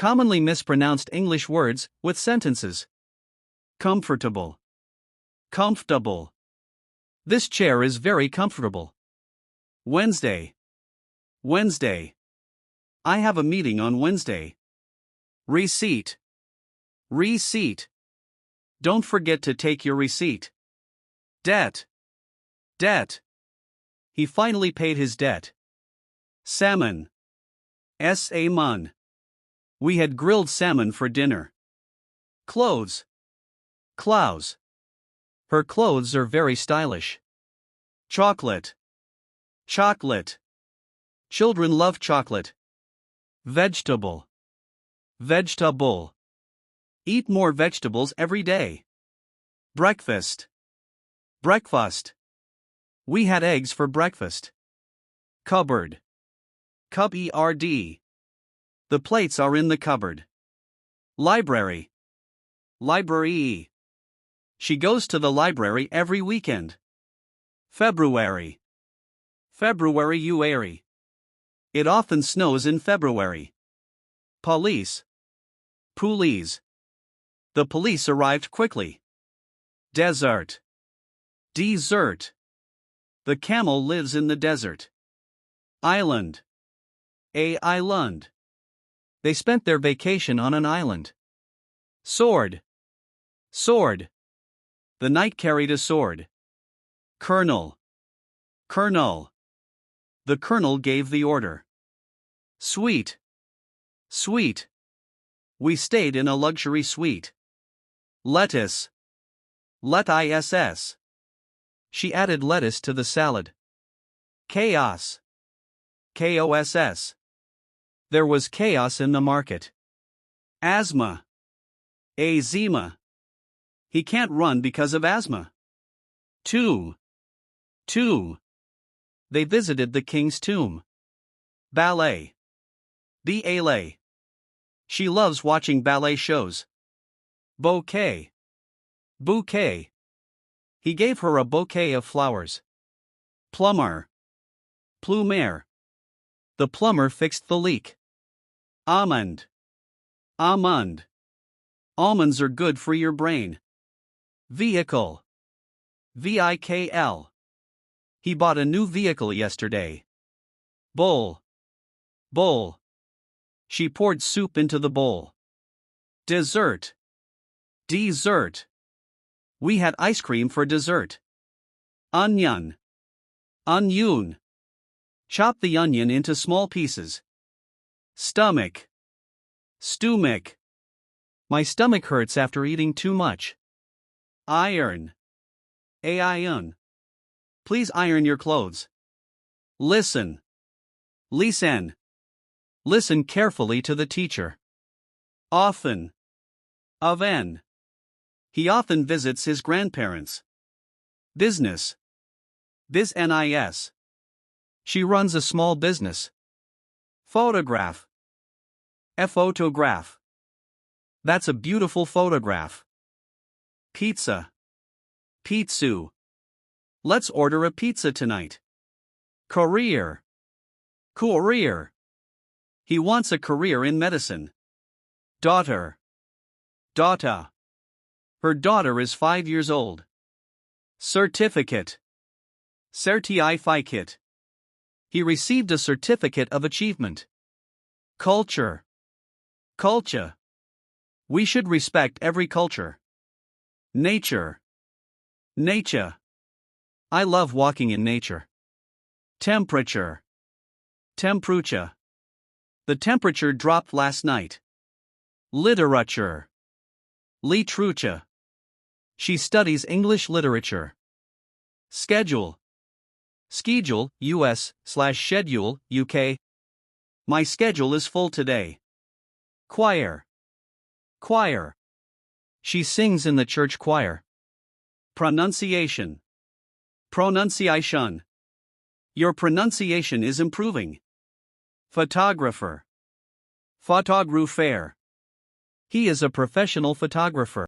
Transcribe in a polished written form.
Commonly mispronounced English words with sentences. Comfortable. Comfortable. This chair is very comfortable. Wednesday. Wednesday. I have a meeting on Wednesday. Receipt. Receipt. Don't forget to take your receipt. Debt. Debt. He finally paid his debt. Salmon. Salmon. We had grilled salmon for dinner. Clothes. Clothes. Her clothes are very stylish. Chocolate. Chocolate. Children love chocolate. Vegetable. Vegetable. Eat more vegetables every day. Breakfast. Breakfast. We had eggs for breakfast. Cupboard. Cupboard. The plates are in the cupboard. Library. Library. She goes to the library every weekend. February. February. It often snows in February. Police. Police. The police arrived quickly. Desert. Desert. The camel lives in the desert. Island. Island. They spent their vacation on an island. Sword. Sword. The knight carried a sword. Colonel. Colonel. The colonel gave the order. Suite. Suite. We stayed in a luxury suite. Lettuce. Lettuce. She added lettuce to the salad. Chaos. Chaos. There was chaos in the market. Asthma. Asthma. He can't run because of asthma. Two. They visited the king's tomb. Ballet. Ballet. She loves watching ballet shows. Bouquet. Bouquet. He gave her a bouquet of flowers. Plumber. Plumber. The plumber fixed the leak. Almond. Almond. Almonds are good for your brain. Vehicle. Vehicle. He bought a new vehicle yesterday. Bowl. Bowl. She poured soup into the bowl. Dessert. Dessert. We had ice cream for dessert. Onion. Onion. Chop the onion into small pieces. Stomach. Stomach. My stomach hurts after eating too much. Iron. Iron. Please iron your clothes. Listen. Listen. Listen carefully to the teacher. Often. Often. He often visits his grandparents. Business. Business. She runs a small business. Photograph. A photograph. That's a beautiful photograph. Pizza. Pizza. Let's order a pizza tonight. Career. Career. He wants a career in medicine. Daughter. Daughter. Her daughter is 5 years old. Certificate. Certificate. He received a certificate of achievement. Culture. Culture. We should respect every culture. Nature. Nature. I love walking in nature. Temperature. Temperature. The temperature dropped last night. Literature. Literature. She studies English literature. Schedule. Schedule, US/schedule, UK. My schedule is full today. Choir. Choir. She sings in the church choir. Pronunciation. Pronunciation. Your pronunciation is improving. Photographer. Photographer. He is a professional photographer.